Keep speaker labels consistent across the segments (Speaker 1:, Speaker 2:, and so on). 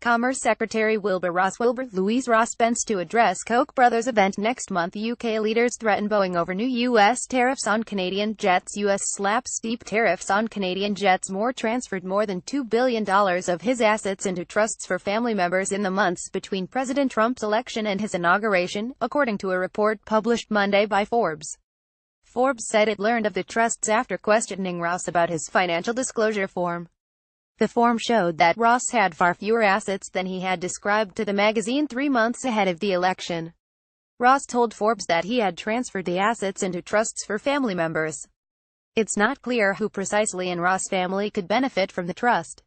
Speaker 1: Commerce Secretary RossWilbur, RossPence to address Koch brothers event next month. UK leaders threaten Boeing over new US tariffs on Canadian jets. US slaps steep tariffs on Canadian jets. Moore transferred more than $2 billion of his assets into trusts for family members in the months between President Trump's election and his inauguration, according to a report published Monday by Forbes. Forbes said it learned of the trusts after questioning Ross about his financial disclosure form. The form showed that Ross had far fewer assets than he had described to the magazine 3 months ahead of the election. Ross told Forbes that he had transferred the assets into trusts for family members. It's not clear who precisely in Ross' family could benefit from the trust.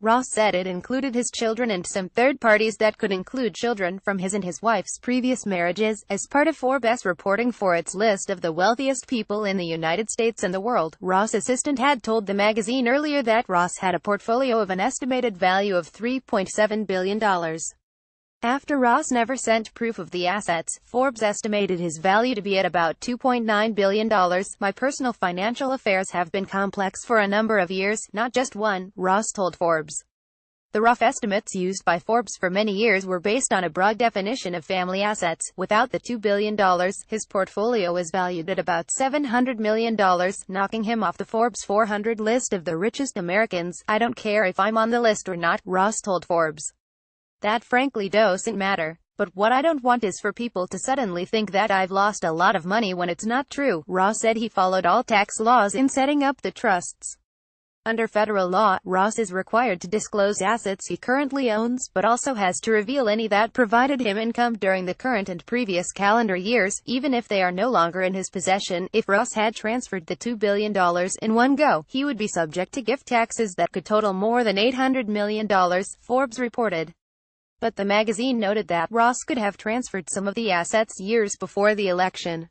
Speaker 1: Ross said it included his children and some third parties that could include children from his and his wife's previous marriages, as part of Forbes reporting for its list of the wealthiest people in the United States and the world. Ross' assistant had told the magazine earlier that Ross had a portfolio of an estimated value of $3.7 billion. After Ross never sent proof of the assets, Forbes estimated his value to be at about $2.9 billion. My personal financial affairs have been complex for a number of years, not just one, Ross told Forbes. The rough estimates used by Forbes for many years were based on a broad definition of family assets. Without the $2 billion, his portfolio is valued at about $700 million, knocking him off the Forbes 400 list of the richest Americans. I don't care if I'm on the list or not, Ross told Forbes. That frankly doesn't matter. But what I don't want is for people to suddenly think that I've lost a lot of money when it's not true. Ross said he followed all tax laws in setting up the trusts. Under federal law, Ross is required to disclose assets he currently owns, but also has to reveal any that provided him income during the current and previous calendar years, even if they are no longer in his possession. If Ross had transferred the $2 billion in one go, he would be subject to gift taxes that could total more than $800 million, Forbes reported. But the magazine noted that Ross could have transferred some of the assets years before the election.